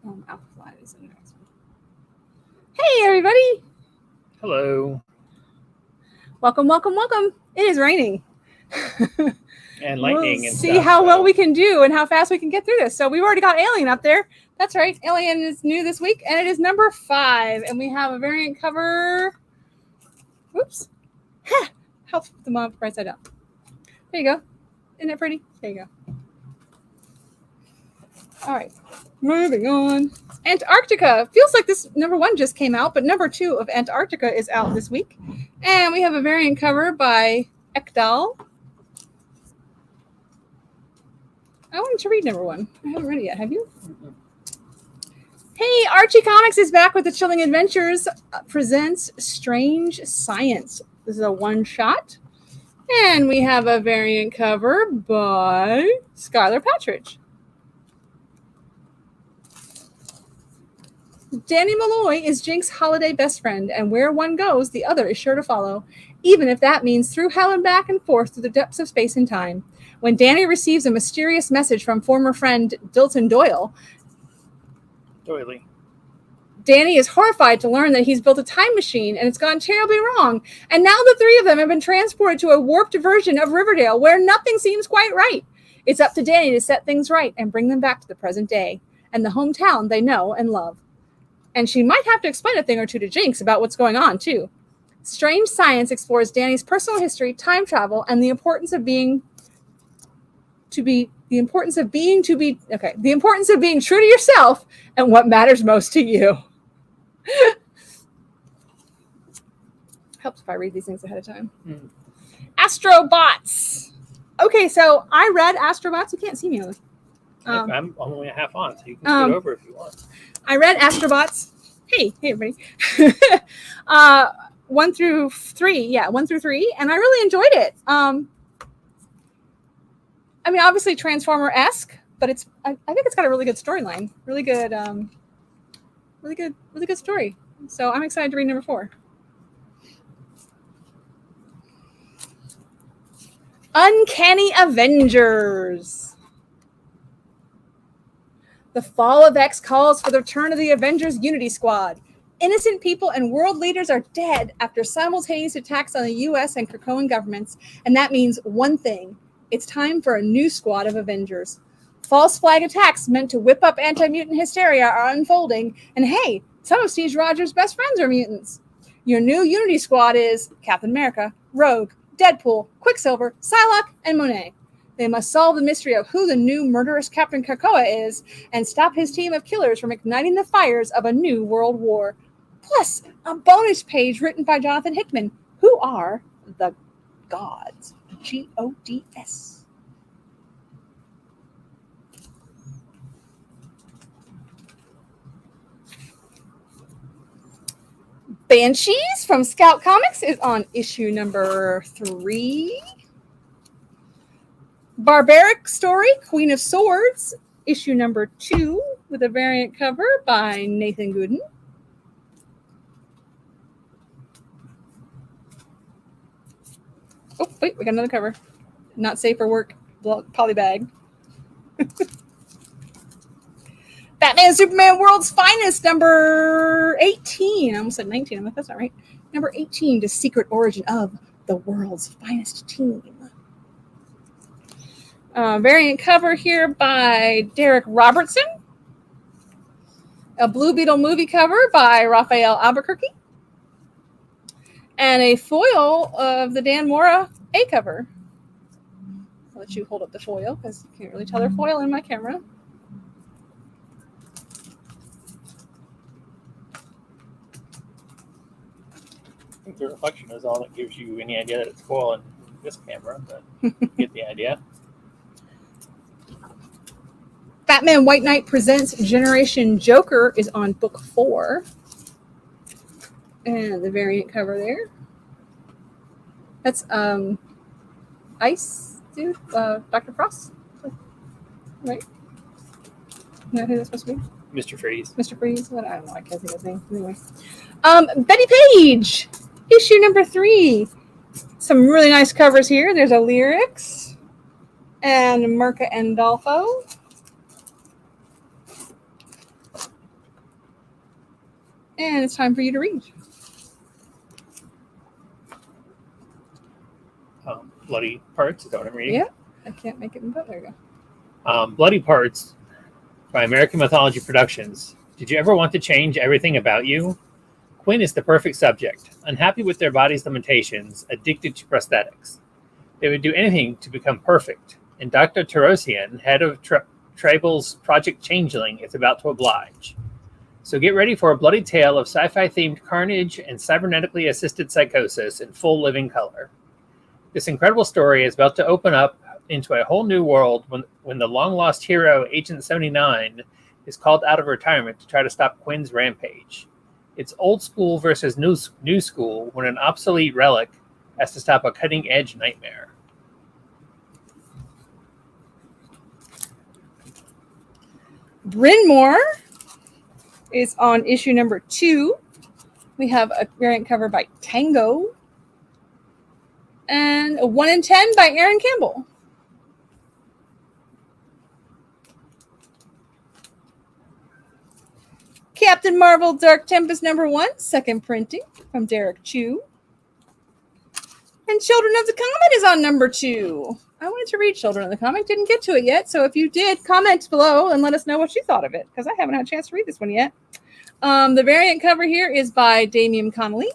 Alpha Flight is in the next one. Hey, everybody. Hello. Welcome. It is raining. And lightning we'll and see stuff, how well so- we can do and how fast we can get through this. So we've already got Alien up there. That's right. Alien is new this week, and it is number 5. And we have a variant cover. Whoops. Helps put them on right side up. There you go. Isn't it pretty? There you go. All right. Moving on. Antarctica. Feels like this number 1 just came out, but number 2 of Antarctica is out this week. And we have a variant cover by Ekdal. I wanted to read number 1. I haven't read it yet. Have you? Mm-hmm. Hey, Archie Comics is back with the Chilling Adventures presents Strange Science. This is a one-shot. And we have a variant cover by Skylar Patridge. Danny Malloy is Jink's holiday best friend, and where one goes, the other is sure to follow, even if that means through hell and back and forth through the depths of space and time. When Danny receives a mysterious message from former friend Dilton Doyle, Danny is horrified to learn that he's built a time machine and it's gone terribly wrong. And now the 3 of them have been transported to a warped version of Riverdale where nothing seems quite right. It's up to Danny to set things right and bring them back to the present day and the hometown they know and love. And she might have to explain a thing or two to Jinx about what's going on, too. Strange Science explores Danny's personal history, time travel, and the importance of being true to yourself and what matters most to you. Helps if I read these things ahead of time. Astrobots. Okay, so I read Astrobots. You can't see me. I'm only a half on, so you can scoot over if you want. I read Astrobots. Hey, everybody. 1 through 3. Yeah, 1 through 3. And I really enjoyed it. I mean, obviously Transformer-esque, but I think it's got a really good storyline. Really good story. So I'm excited to read number 4. Uncanny Avengers. The fall of X calls for the return of the Avengers Unity Squad. Innocent people and world leaders are dead after simultaneous attacks on the U.S. and Krakoan governments, and that means one thing. It's time for a new squad of Avengers. False flag attacks meant to whip up anti-mutant hysteria are unfolding, and hey, some of Steve Rogers' best friends are mutants. Your new Unity Squad is Captain America, Rogue, Deadpool, Quicksilver, Psylocke, and Monet. They must solve the mystery of who the new murderous Captain Krakoa is and stop his team of killers from igniting the fires of a new world war. Plus, a bonus page written by Jonathan Hickman. Who are the gods? Gods. Banshees from Scout Comics is on issue number 3. Barbaric Story, Queen of Swords, issue number 2, with a variant cover by Nathan Gooden. Oh, wait, we got another cover. Not safe for work, polybag. Batman Superman World's Finest, number 18. I almost said 19. I'm like, that's not right. Number 18, The Secret Origin of the World's Finest Team. Variant cover here by Derek Robertson. A Blue Beetle movie cover by Raphael Albuquerque. And a foil of the Dan Mora A cover. I'll let you hold up the foil because you can't really tell their foil in my camera. I think the reflection is all that gives you any idea that it's foil in this camera, but you get the idea. Batman White Knight Presents Generation Joker is on book 4. And the variant cover there. That's Ice Dude, Dr. Frost. Right? Isn't that who that's supposed to be? Mr. Freeze. Mr. Freeze? I don't know. I can't think of his name. Anyway. Betty Page, issue number 3. Some really nice covers here. There's a lyrics and Mirka Andolfo. And it's time for you to read. Bloody Parts, is that what I'm reading? Yeah, I can't make it in, but there you go. Bloody Parts by American Mythology Productions. Did you ever want to change everything about you? Quinn is the perfect subject, unhappy with their body's limitations, addicted to prosthetics. They would do anything to become perfect, and Dr. Terosian, head of Tribal's Project Changeling, is about to oblige. So get ready for a bloody tale of sci-fi themed carnage and cybernetically assisted psychosis in full living color. This incredible story is about to open up into a whole new world when the long-lost hero, Agent 79, is called out of retirement to try to stop Quinn's rampage. It's old school versus new school when an obsolete relic has to stop a cutting-edge nightmare. Bryn Mawr is on issue number 2. We have a variant cover by Tango. And a 1 in 10 by Aaron Campbell. Captain Marvel Dark Tempest number 1, second printing from Derek Chu. And Children of the Comet is on number 2. I wanted to read Children of the Comet, didn't get to it yet. So if you did, comment below and let us know what you thought of it, because I haven't had a chance to read this one yet. The variant cover here is by Damian Connolly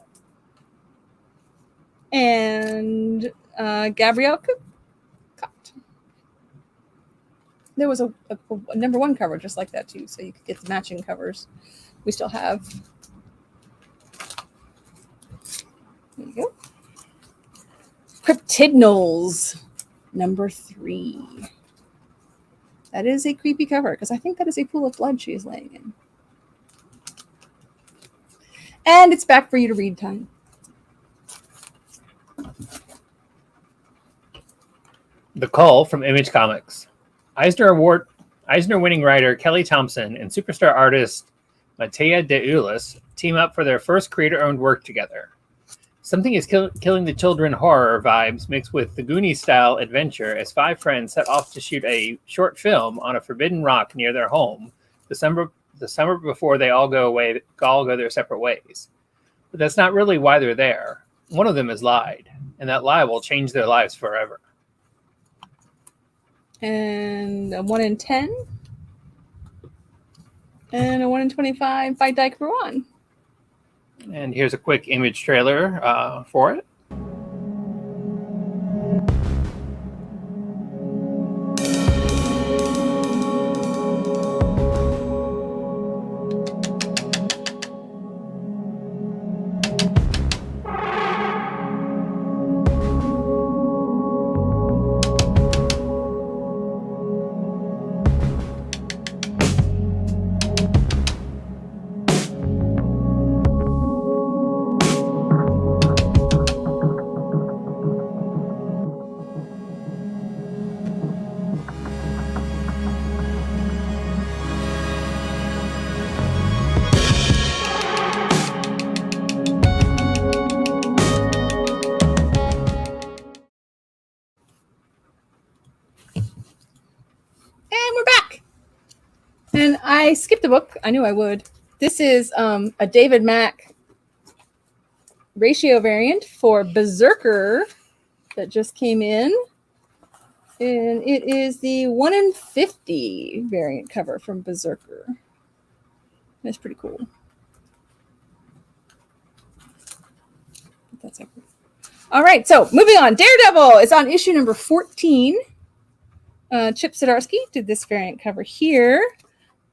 and Gabrielle Cott. There was a number 1 cover just like that too, so you could get the matching covers. We still have. There you go. Cryptidnals, number 3. That is a creepy cover because I think that is a pool of blood she is laying in. And it's back for you to read time. The Call from Image Comics. Eisner-winning writer Kelly Thompson and superstar artist Matea de Ulis team up for their first creator-owned work together. Something is killing the children horror vibes mixed with the Goonies-style adventure as 5 friends set off to shoot a short film on a forbidden rock near their home the summer before they all go their separate ways. But that's not really why they're there. One of them has lied, and that lie will change their lives forever. And a 1 in 10. And a 1 in 25 by Dyke Ruan. And here's a quick image trailer for it. And I skipped a book. I knew I would. This is a David Mack ratio variant for Berserker that just came in. And it is the 1 in 50 variant cover from Berserker. That's pretty cool. That's okay. All right, so moving on. Daredevil is on issue number 14. Chip Zdarsky did this variant cover here.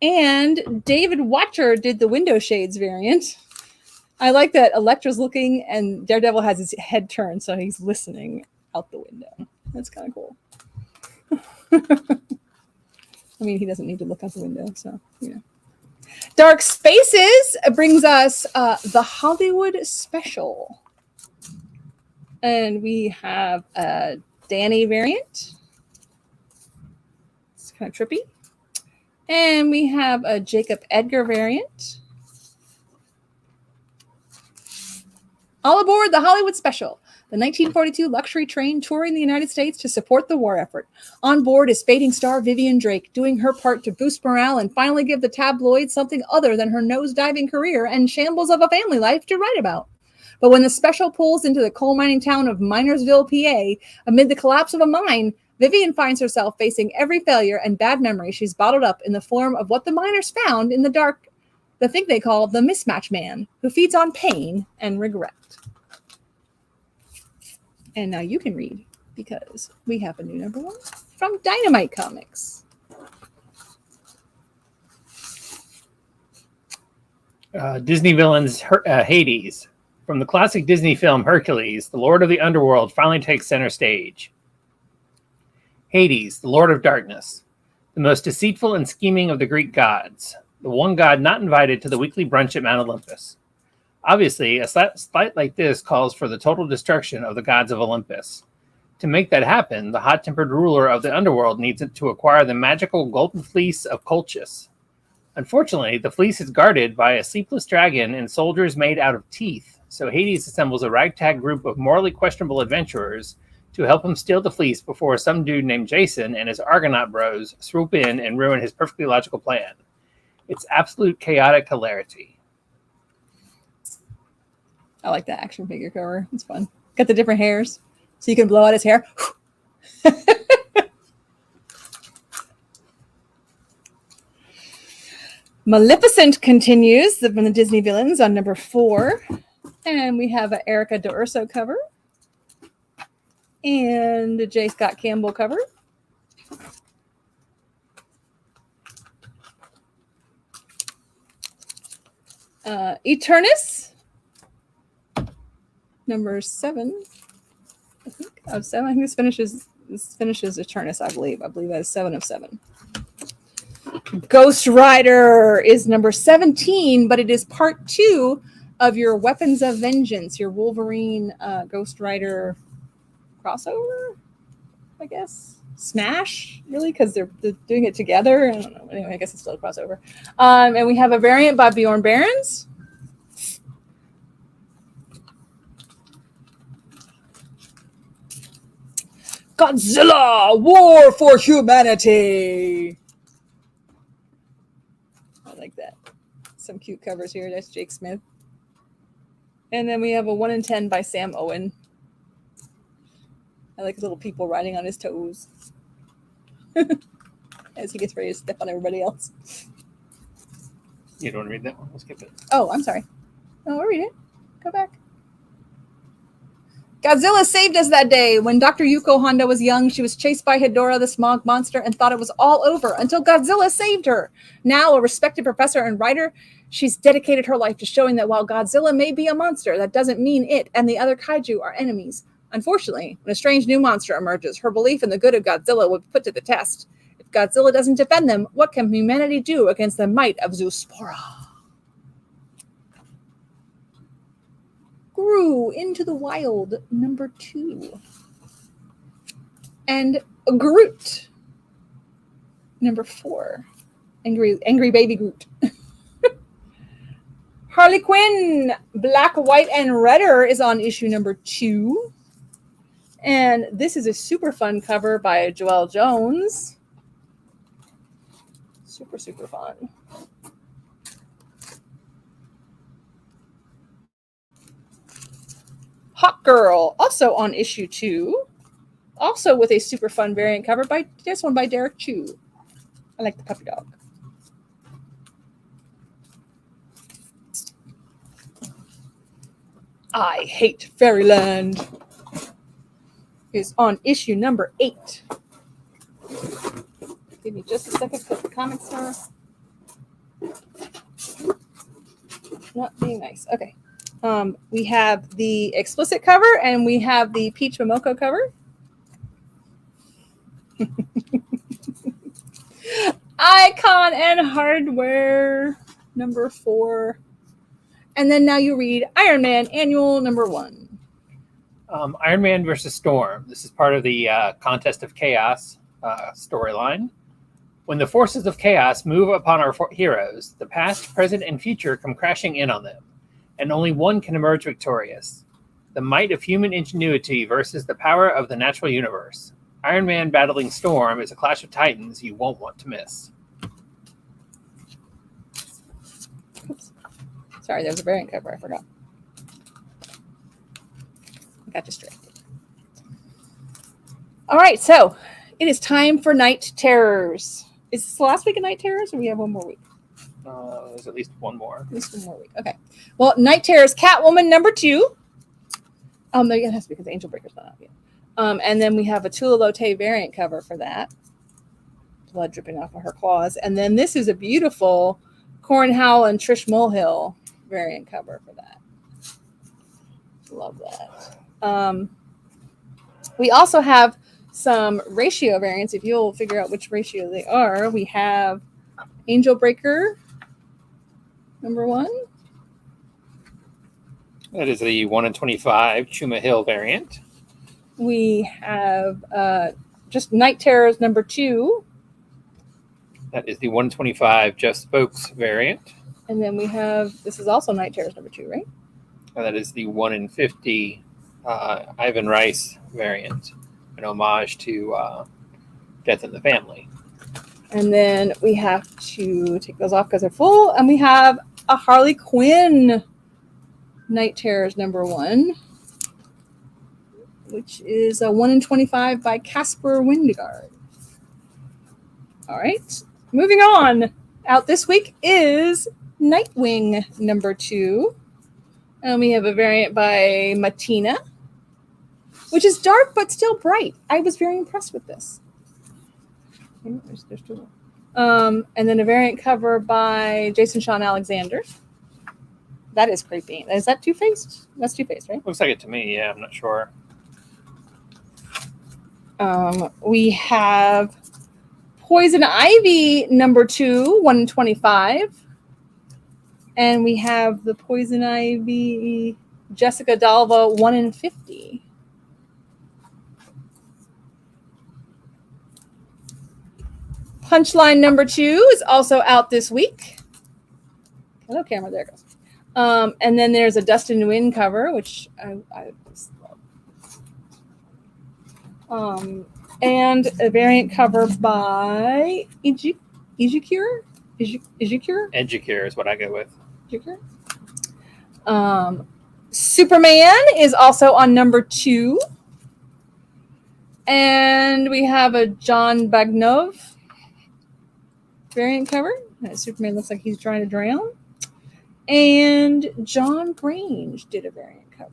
And David Watcher did the window shades variant. I like that Elektra's looking and Daredevil has his head turned, so he's listening out the window. That's kind of cool. I mean, he doesn't need to look out the window, so, you know. Dark Spaces brings us the Hollywood Special. And we have a Danny variant. It's kind of trippy. And we have a Jacob Edgar variant. All aboard the Hollywood Special. the 1942 luxury train touring the United States to support the war effort. On board is fading star Vivian Drake, doing her part to boost morale and finally give the tabloids something other than her nose-diving career and shambles of a family life to write about. But when the special pulls into the coal mining town of Minersville, PA, amid the collapse of a mine, Vivian finds herself facing every failure and bad memory she's bottled up in the form of what the miners found in the dark, the thing they call the mismatch man, who feeds on pain and regret. And now you can read, because we have a new number 1 from Dynamite Comics. Disney villains Hades. From the classic Disney film Hercules, the Lord of the Underworld finally takes center stage. Hades, the Lord of Darkness, the most deceitful and scheming of the Greek gods, the one god not invited to the weekly brunch at Mount Olympus. Obviously, a slight like this calls for the total destruction of the gods of Olympus. To make that happen, the hot-tempered ruler of the underworld needs to acquire the magical golden fleece of Colchis. Unfortunately, the fleece is guarded by a sleepless dragon and soldiers made out of teeth, so Hades assembles a ragtag group of morally questionable adventurers to help him steal the fleece before some dude named Jason and his Argonaut bros swoop in and ruin his perfectly logical plan. It's absolute chaotic hilarity. I like that action figure cover. It's fun. Got the different hairs, so you can blow out his hair. Maleficent continues from the Disney villains on number 4. And we have an Erica D'Urso cover. And a J. Scott Campbell cover. Eternus. Number 7, I think, of 7. I think this finishes Eternus, I believe. I believe that is 7 of 7. Ghost Rider is number 17, but it is part 2 of your Weapons of Vengeance, your Wolverine Ghost Rider crossover, I guess. Smash, really, because they're doing it together. I don't know. Anyway, I guess it's still a crossover. And we have a variant by Bjorn Barons. Godzilla, War for Humanity. I like that. Some cute covers here. That's Jake Smith. And then we have a 1 in 10 by Sam Owen. I like little people riding on his toes as he gets ready to step on everybody else. You don't want to read that one? We'll skip it. Oh, I'm sorry. No, I'll read it. Go back. Godzilla saved us that day. When Dr. Yuko Honda was young, she was chased by Hedorah, the smog monster, and thought it was all over until Godzilla saved her. Now, a respected professor and writer, she's dedicated her life to showing that while Godzilla may be a monster, that doesn't mean it and the other kaiju are enemies. Unfortunately, when a strange new monster emerges, her belief in the good of Godzilla will be put to the test. If Godzilla doesn't defend them, what can humanity do against the might of Zoospora? Grew into the Wild, number 2. And Groot, number 4. Angry Baby Groot. Harley Quinn, Black, White, and Redder is on issue number 2. And this is a super fun cover by Joelle Jones. Super, super fun. Hawk Girl, also on issue 2. Also with a super fun variant cover by this one by Derek Chu. I like the puppy dog. I Hate Fairyland is on issue number 8. Give me just a second because the comics are not being nice. Okay. We have the explicit cover and we have the Peach Momoko cover. Icon and Hardware, number 4. And then now you read Iron Man Annual number 1. Iron Man versus Storm. This is part of the Contest of Chaos storyline. When the forces of chaos move upon our heroes, the past, present, and future come crashing in on them, and only one can emerge victorious. The might of human ingenuity versus the power of the natural universe. Iron Man battling Storm is a clash of titans you won't want to miss. Oops. Sorry, there's a variant cover. I forgot. I got distracted. All right, so it is time for Night Terrors. Is this the last week of Night Terrors, or we have one more week? There's at least one more. At least one more week. Okay. Well, Night Terrors Catwoman number 2. No, it has to be because Angel Breaker's not out yet. And then we have a Tula Lotte variant cover for that. Blood dripping off of her claws. And then this is a beautiful Corin Howell and Trish Mulhill variant cover for that. Love that. We also have some ratio variants. If you'll figure out which ratio they are, we have Angel Breaker number 1. That is the 1 in 25 Chuma Hill variant. We have just Night Terrors number 2. That is the 1 in 25 Jeff Spokes variant. And then we have, this is also Night Terrors number 2, right? And that is the 1 in 50 Ivan Rice variant, an homage to Death in the Family. And then we have to take those off because they're full. And we have a Harley Quinn Night Terrors number 1, which is a 1 in 25 by Casper Windegaard. All right, moving on. Out this week is Nightwing number 2. And we have a variant by Matina, which is dark but still bright. I was very impressed with this. There's 2 more. And then a variant cover by Jason Sean Alexander. That is creepy. Is that Two-Faced? That's Two-Faced, right? Looks like it to me, yeah, I'm not sure. We have Poison Ivy number 2, 1 in 25. And we have the Poison Ivy Jessica Dalva 1 in 50. Punchline number 2 is also out this week. Hello, camera. There it goes. And then there's a Dustin Nguyen cover, which I just love. And a variant cover by Ejicure? Edgecure is what I go with. Superman is also on number 2. And we have a John Bagnov variant cover. Superman looks like he's trying to drown. And John Grange did a variant cover.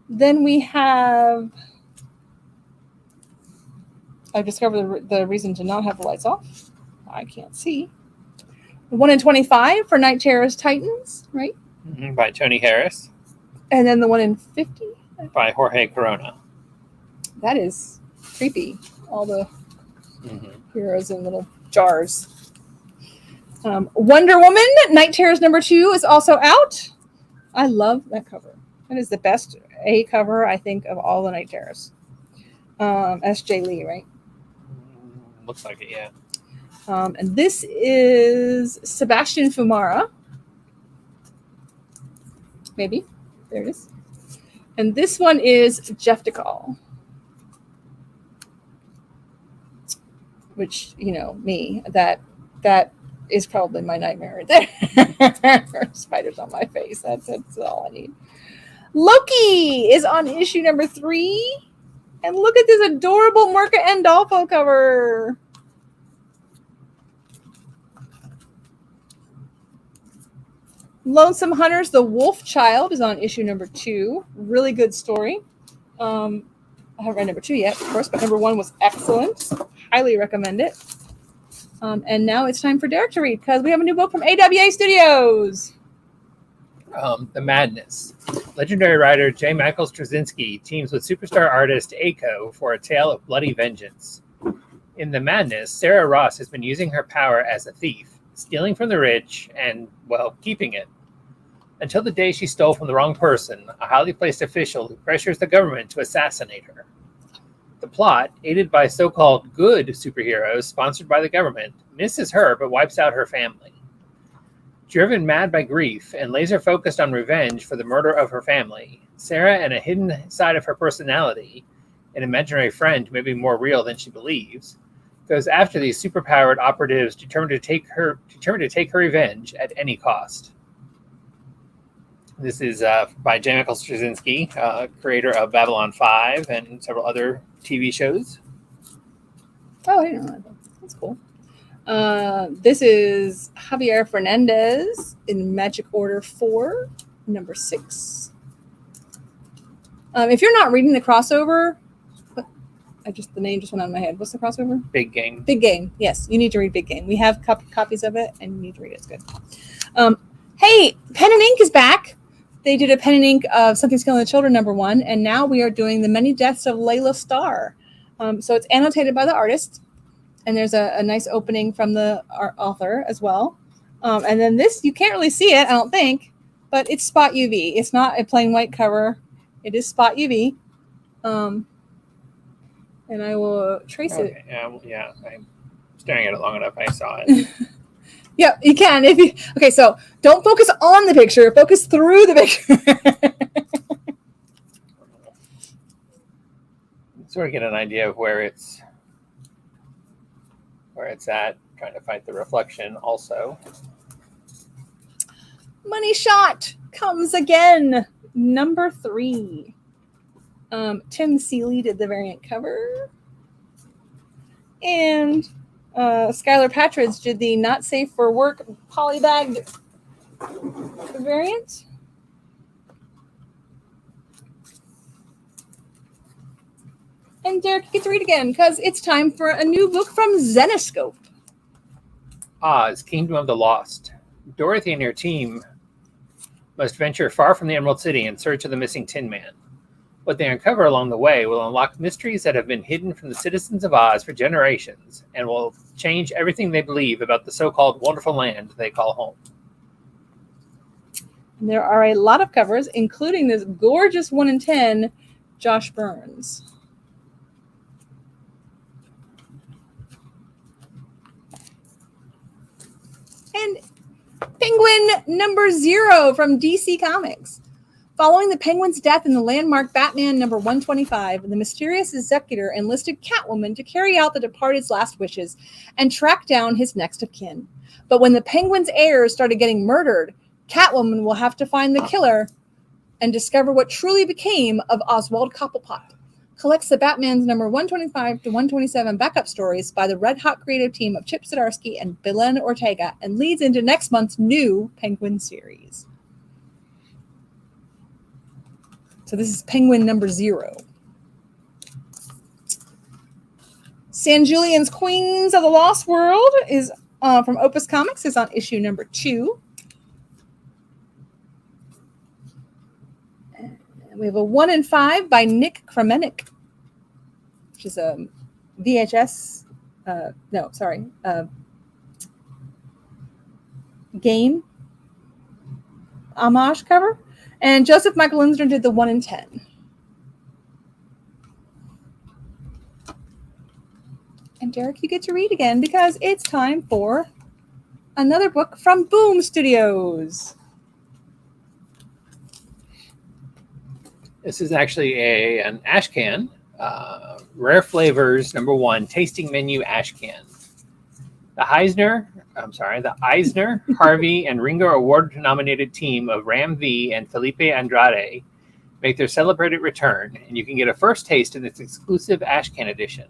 Then we have... I discovered the reason to not have the lights off. I can't see. 1 in 25 for Night Terrors Titans, right? Mm-hmm, by Tony Harris. And then the 1 in 50? By Jorge Corona. That is creepy. All the heroes in little jars. Wonder Woman, Night Terrors number 2 is also out. I love that cover. That is the best A cover, I think, of all the Night Terrors. S.J. Lee, right? Looks like it, yeah. And this is Sebastian Fumara. Maybe. There it is. And this one is Jeff DeCall. Which, you know, me, that is probably my nightmare right there. Spiders on my face. That's all I need. Loki is on issue number 3. And look at this adorable Merca Andolfo cover. Lonesome Hunters, The Wolf Child is on issue number 2. Really good story. I haven't read number 2 yet, of course, but number 1 was excellent. Highly recommend it. And now it's time for Derek to read because we have a new book from AWA Studios. The Madness. Legendary writer J. Michael Straczynski teams with superstar artist Aiko for a tale of bloody vengeance. In The Madness, Sarah Ross has been using her power as a thief, stealing from the rich and, well, keeping it. Until the day she stole from the wrong person, a highly placed official who pressures the government to assassinate her. The plot, aided by so-called good superheroes sponsored by the government, misses her but wipes out her family. Driven mad by grief and laser focused on revenge for the murder of her family, Sarah and a hidden side of her personality, an imaginary friend maybe more real than she believes, goes after these superpowered operatives determined to take her revenge at any cost. This is by J. Michael Straczynski, creator of Babylon 5 and several other TV shows. Oh, I didn't know that. That's cool. This is Javier Fernandez in Magic Order 4, number 6. If you're not reading the crossover, the name just went out of my head. What's the crossover? Big Game. Big Game. Yes, you need to read Big Game. We have copies of it, and you need to read it. It's good. Hey, Pen and Ink is back. They did a pen and ink of Something's Killing the Children, number 1, and now we are doing The Many Deaths of Layla Starr. So it's annotated by the artist, and there's a nice opening from the author as well. And then this, you can't really see it, I don't think, but it's spot UV. It's not a plain white cover. It is spot UV. And I will trace it. Yeah, I'm staring at it long enough. I saw it. Yeah, you can. Okay, so don't focus on the picture. Focus through the picture. Sort of get an idea of where it's at. Trying to fight the reflection also. Money Shot comes again. Number 3. Tim Seeley did the variant cover. And Skylar Patridge did the Not Safe for Work polybagged variant. And Derek, you get to read again because it's time for a new book from Zenescope. Oz, Kingdom of the Lost. Dorothy and her team must venture far from the Emerald City in search of the missing Tin Man. What they uncover along the way will unlock mysteries that have been hidden from the citizens of Oz for generations and will change everything they believe about the so-called wonderful land they call home. And there are a lot of covers, including this gorgeous 1 in 10 Josh Burns. And Penguin number 0 from DC Comics. Following the Penguin's death in the landmark Batman number 125, the mysterious executor enlisted Catwoman to carry out the departed's last wishes and track down his next of kin. But when the Penguin's heirs started getting murdered, Catwoman will have to find the killer and discover what truly became of Oswald Cobblepot. Collects the Batman's number 125 to 127 backup stories by the red-hot creative team of Chip Zdarsky and Belen Ortega and leads into next month's new Penguin series. So this is Penguin number 0. San Julian's Queens of the Lost World is from Opus Comics. Is on issue number 2. And we have a 1 in 5 by Nick Kramenik, which is a VHS. Game homage cover. And Joseph Michael Linsner did the 1 in 10. And Derek, you get to read again because it's time for another book from Boom Studios. This is actually an ash can. Rare Flavors number 1 tasting menu ash can. The Eisner, Harvey, and Ringo Award-nominated team of Ram V and Felipe Andrade make their celebrated return, and you can get a first taste in this exclusive ash can edition.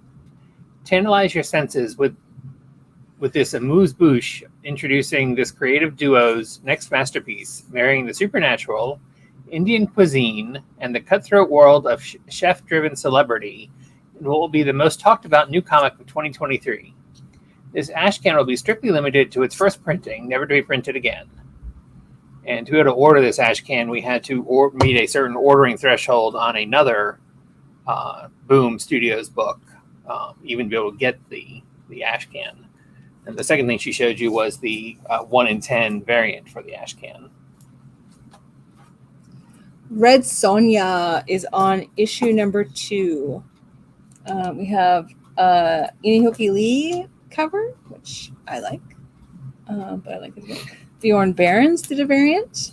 Tantalize your senses with this amuse-bouche, introducing this creative duo's next masterpiece, marrying the supernatural, Indian cuisine, and the cutthroat world of chef-driven celebrity in what will be the most talked-about new comic of 2023. This ash can will be strictly limited to its first printing, never to be printed again. And to be able to order this ash can, we had to meet a certain ordering threshold on another Boom Studios book, even to be able to get the ash can. And the second thing she showed you was the 1 in 10 variant for the ash can. Red Sonja is on issue number 2. We have Inihoki Lee cover, which I like, but I like this book. Bjorn Barons did a variant.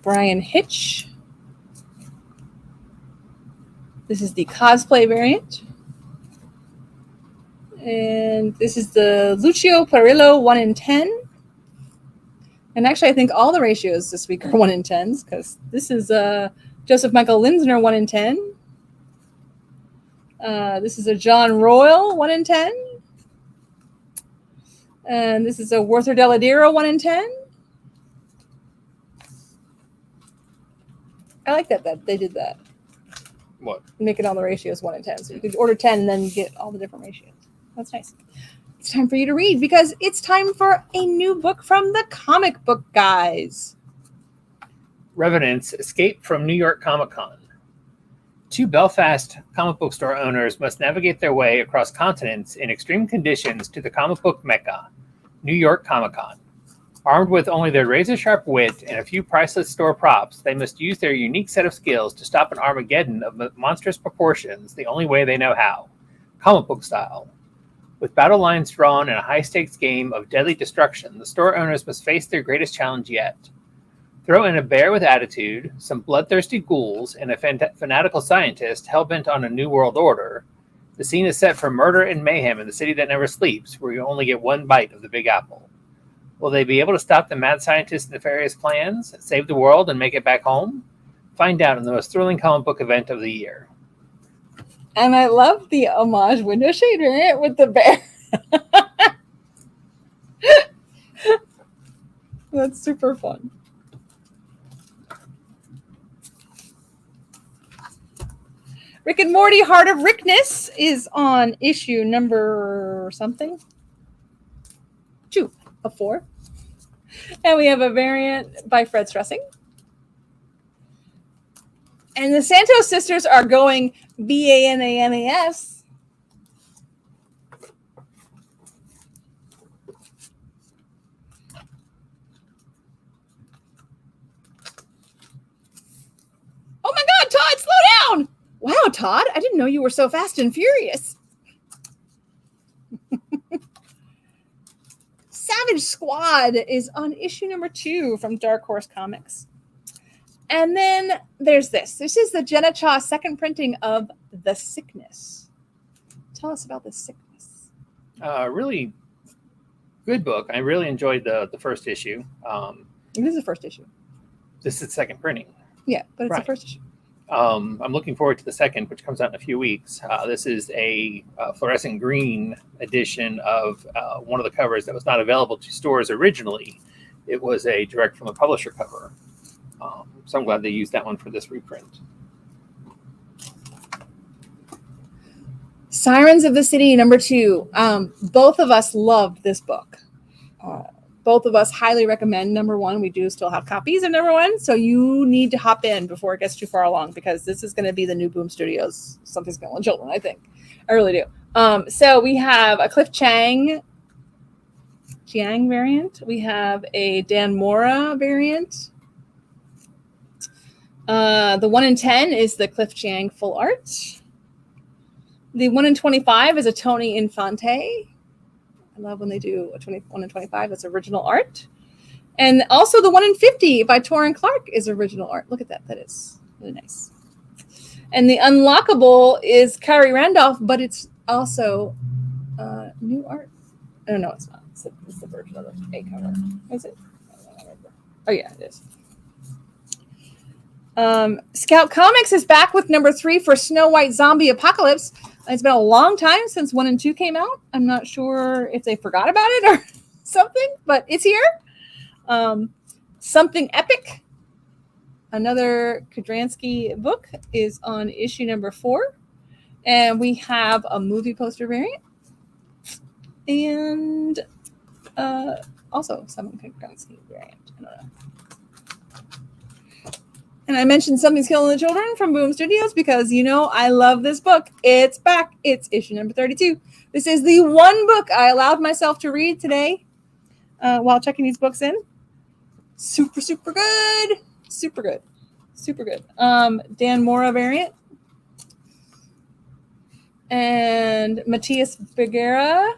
Brian Hitch. This is the cosplay variant. And this is the Lucio Parillo 1 in 10. And actually, I think all the ratios this week are 1 in 10s because this is Joseph Michael Linsner 1 in 10. This is a John Royal 1 in 10. And this is a Werther Deladero 1 in 10. I like that they did that. What? Making all the ratios 1 in 10. So you could order 10 and then get all the different ratios. That's nice. It's time for you to read because it's time for a new book from the comic book guys. Revenants escape from New York Comic Con. 2 Belfast comic book store owners must navigate their way across continents in extreme conditions to the comic book mecca, New York Comic Con. Armed with only their razor-sharp wit and a few priceless store props, they must use their unique set of skills to stop an Armageddon of monstrous proportions the only way they know how, comic book style. With battle lines drawn in a high-stakes game of deadly destruction, the store owners must face their greatest challenge yet. Throw in a bear with attitude, some bloodthirsty ghouls, and a fanatical scientist hell-bent on a new world order. The scene is set for murder and mayhem in the city that never sleeps, where you only get one bite of the Big Apple. Will they be able to stop the mad scientist's nefarious plans, save the world, and make it back home? Find out in the most thrilling comic book event of the year. And I love the homage window shade variant with the bear. That's super fun. Rick and Morty Heart of Rickness is on issue number something. 2 of 4. And we have a variant by Fred Stressing. And the Santos sisters are going BANANAS. Oh my God, Todd, slow down! Wow, Todd, I didn't know you were so fast and furious. Savage Squad is on issue number 2 from Dark Horse Comics. And then there's this. This is the Jenna Cha second printing of The Sickness. Tell us about The Sickness. Really good book. I really enjoyed the first issue. This is the first issue. This is second printing. Yeah, but it's Right. the first issue. I'm looking forward to the second, which comes out in a few weeks. This is a fluorescent green edition of one of the covers that was not available to stores originally. It was a direct from a publisher cover. So I'm glad they used that one for this reprint. Sirens of the City, number 2. Both of us loved this book. Both of us highly recommend number 1. We do still have copies of number 1, so you need to hop in before it gets too far along because this is going to be the new Boom Studios Something's Going on Children, I think. I really do. So we have a Cliff Chiang variant. We have a Dan Mora variant. The 1 in 10 is the Cliff Chiang full art. The 1 in 25 is a Tony Infante. I love when they do a 1 in 25. That's original art. And also the 1 in 50 by Torrin Clark is original art. Look at that. That is really nice. And the Unlockable is Kyrie Randolph, but it's also new art. I don't know. It's not. It's the version of the A cover. Is it? I don't remember. Oh, yeah, it is. Scout Comics is back with number 3 for Snow White Zombie Apocalypse. It's been a long time since 1 and 2 came out. I'm not sure if they forgot about it or something, but it's here. Something Epic, another Kudransky book, is on issue number 4. And we have a movie poster variant. And also some Kudransky variant. I don't know. And I mentioned Something's Killing the Children from Boom Studios because, you know, I love this book. It's back. It's issue number 32. This is the one book I allowed myself to read today while checking these books in. Super, super good. Super good. Super good. Dan Mora variant. And Matthias Bergera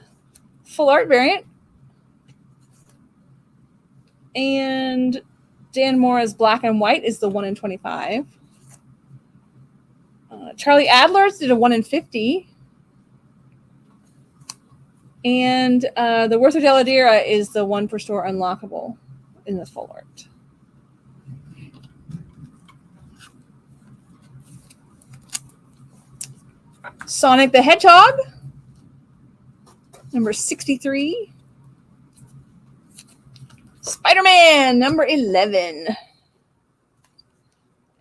full art variant. And Dan Mora's Black and White is the 1 in 25. Charlie Adler's did a 1 in 50. And the Worth of Deladera is the 1 per store unlockable in the full art. Sonic the Hedgehog, number 63. Spider-Man, number 11.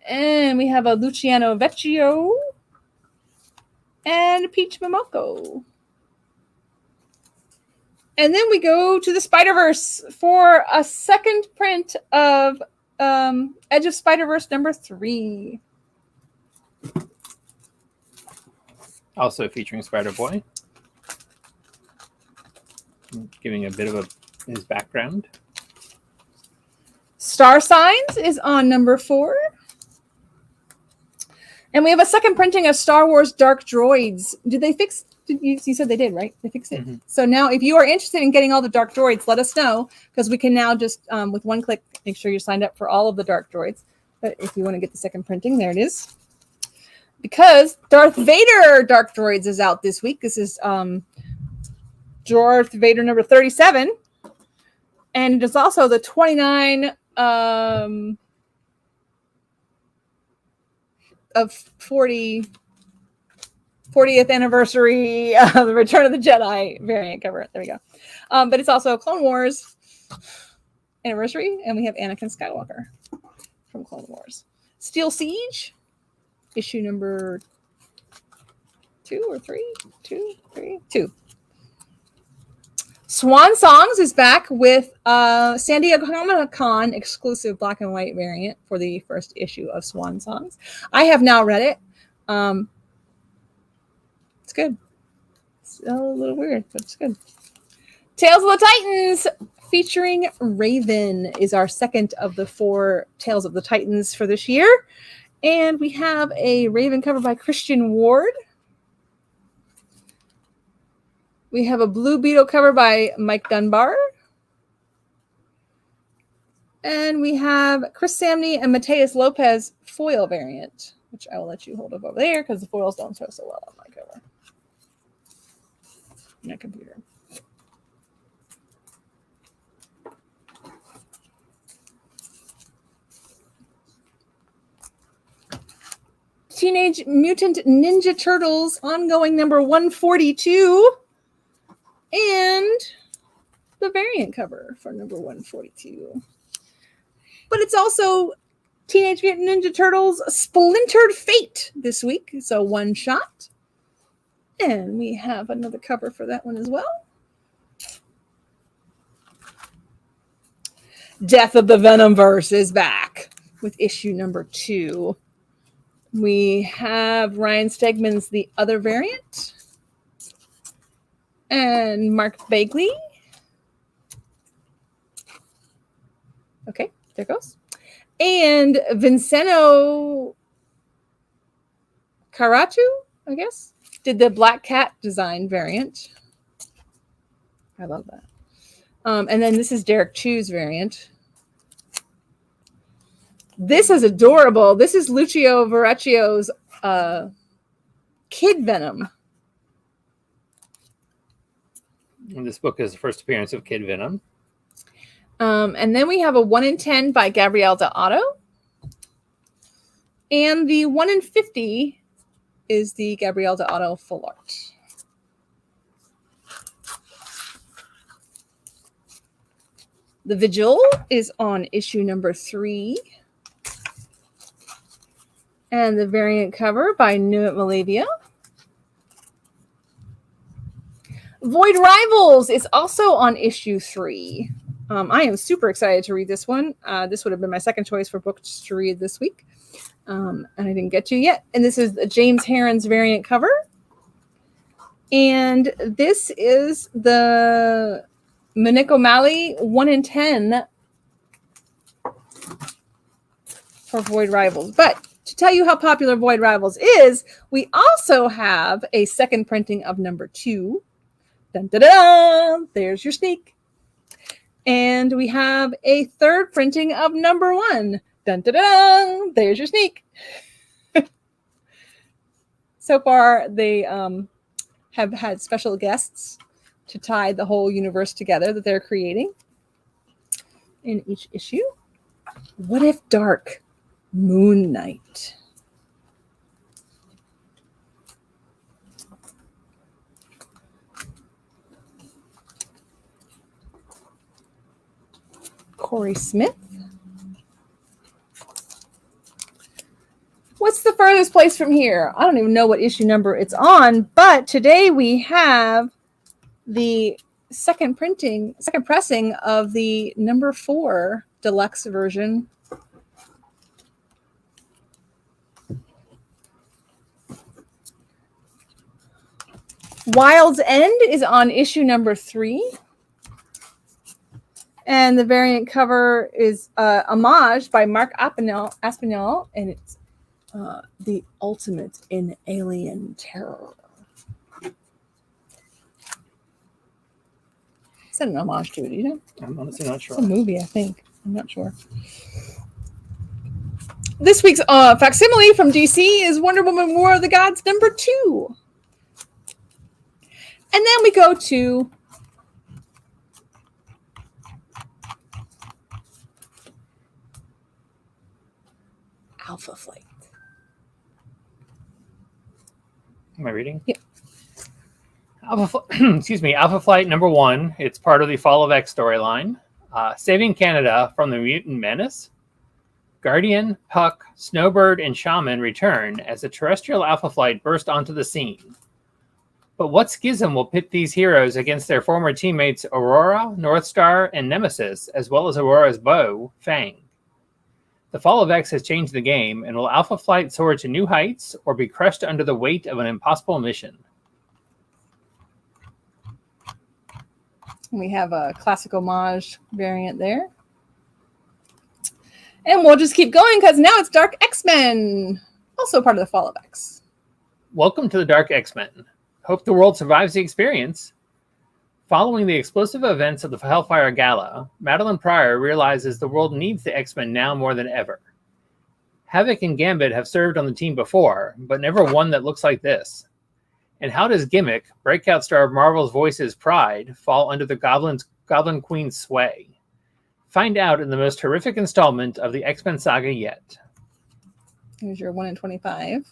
And we have a Luciano Vecchio and Peach Momoko. And then we go to the Spider-Verse for a second print of Edge of Spider-Verse number 3. Also featuring Spider-Boy. Giving a bit of his background. Star Signs is on number 4. And we have a second printing of Star Wars Dark Droids. Did they fix? You said they did, right? They fixed it. Mm-hmm. So now if you are interested in getting all the Dark Droids, let us know, because we can now just, with one click, make sure you're signed up for all of the Dark Droids. But if you want to get the second printing, there it is. Because Darth Vader Dark Droids is out this week. This is Darth Vader number 37. And it is also the 29 of 40th anniversary of the Return of the Jedi variant cover. There we go. But it's also Clone Wars anniversary, and we have Anakin Skywalker from Clone Wars. Steel Siege, issue number 2 or 3? 2. Swan Songs is back with San Diego Comic-Con exclusive black and white variant for the first issue of Swan Songs. I have now read it. It's good. It's a little weird, but it's good. Tales of the Titans featuring Raven is our second of the 4 Tales of the Titans for this year. And we have a Raven cover by Christian Ward. We have a Blue Beetle cover by Mike Dunbar. And we have Chris Samney and Mateus Lopez foil variant, which I will let you hold up over there because the foils don't show so well on my cover. My computer. Teenage Mutant Ninja Turtles ongoing number 142. And the variant cover for number 142. But it's also Teenage Mutant Ninja Turtles Splintered Fate this week. So one shot. And we have another cover for that one as well. Death of the Venomverse is back with issue number 2. We have Ryan Stegman's The Other Variant. And Mark Bagley. Okay, there goes. And Vincenzo Caratu, I guess, did the Black Cat design variant. I love that. And then this is Derek Chu's variant. This is adorable. This is Lucio Verraccio's Kid Venom. And this book is the first appearance of Kid Venom. And then we have a 1 in 10 by Gabrielle D'Otto. And the 1 in 50 is the Gabrielle D'Otto full art. The Vigil is on issue number 3. And the variant cover by Nuit Malavia. Void Rivals is also on issue 3. I am super excited to read this one. This would have been my second choice for books to read this week. And I didn't get to yet. And this is the James Herron's variant cover. And this is the Monique O'Malley 1 in 10 for Void Rivals. But to tell you how popular Void Rivals is, we also have a second printing of number 2. Dun, dun, dun, there's your sneak. And we have a third printing of number 1. Dun, dun, dun, there's your sneak. So far, they have had special guests to tie the whole universe together that they're creating in each issue. What if Dark Moon Knight? Corey Smith. What's the furthest place from here? I don't even know what issue number it's on, but today we have the second pressing of the number 4 deluxe version. Wild's End is on issue number 3. And the variant cover is homage by Mark Aspinall, and it's the ultimate in alien terror. Is that an homage to it, you know? I'm honestly not sure. It's a movie, I think. I'm not sure. This week's facsimile from DC is Wonder Woman War of the Gods number 2. And then we go to Alpha Flight. Am I reading? Yeah. Alpha Flight number 1. It's part of the Fall of X storyline. Saving Canada from the mutant menace. Guardian, Puck, Snowbird, and Shaman return as the terrestrial Alpha Flight burst onto the scene. But what schism will pit these heroes against their former teammates Aurora, Northstar, and Nemesis, as well as Aurora's beau, Fang? The Fall of X has changed the game, and will Alpha Flight soar to new heights or be crushed under the weight of an impossible mission? We have a classic homage variant there. And we'll just keep going because now it's Dark X-Men, also part of the Fall of X. Welcome to the Dark X-Men. Hope the world survives the experience. Following the explosive events of the Hellfire Gala, Madeline Pryor realizes the world needs the X-Men now more than ever. Havoc and Gambit have served on the team before, but never one that looks like this. And how does Gimmick, breakout star of Marvel's Voices Pride, fall under the Goblin Queen's sway? Find out in the most horrific installment of the X-Men saga yet. Here's your 1 in 25.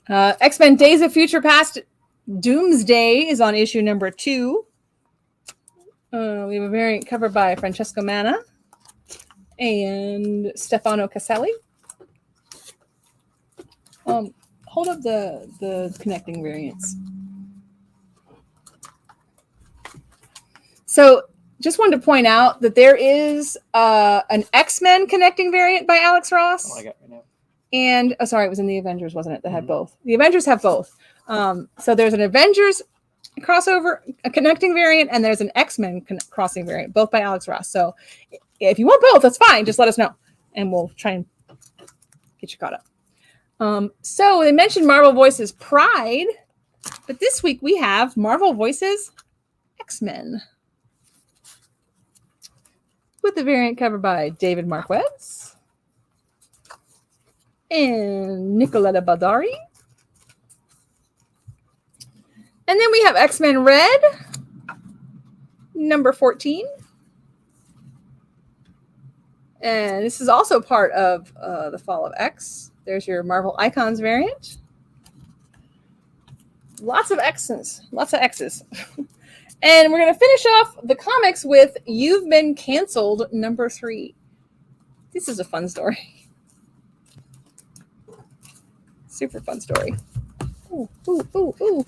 X-Men Days of Future Past Doomsday is on issue number 2. We have a variant cover by Francesco Manna and Stefano Caselli. Hold up the connecting variants. So just wanted to point out that there is an X-Men connecting variant by Alex Ross. Oh, I got it right now. And sorry, it was in the Avengers, wasn't it? That had both. The Avengers have both. So there's an Avengers crossover, a connecting variant, and there's an X-Men crossing variant, both by Alex Ross. So if you want both, that's fine. Just let us know, and we'll try and get you caught up. So they mentioned Marvel Voices Pride, but this week we have Marvel Voices X-Men with the variant cover by David Marquez and Nicoletta Badari. And then we have X-Men Red, number 14. And this is also part of the Fall of X. There's your Marvel Icons variant. Lots of X's. Lots of X's. And we're going to finish off the comics with You've Been Canceled, number 3. This is a fun story. Super fun story. Ooh, ooh, ooh, ooh.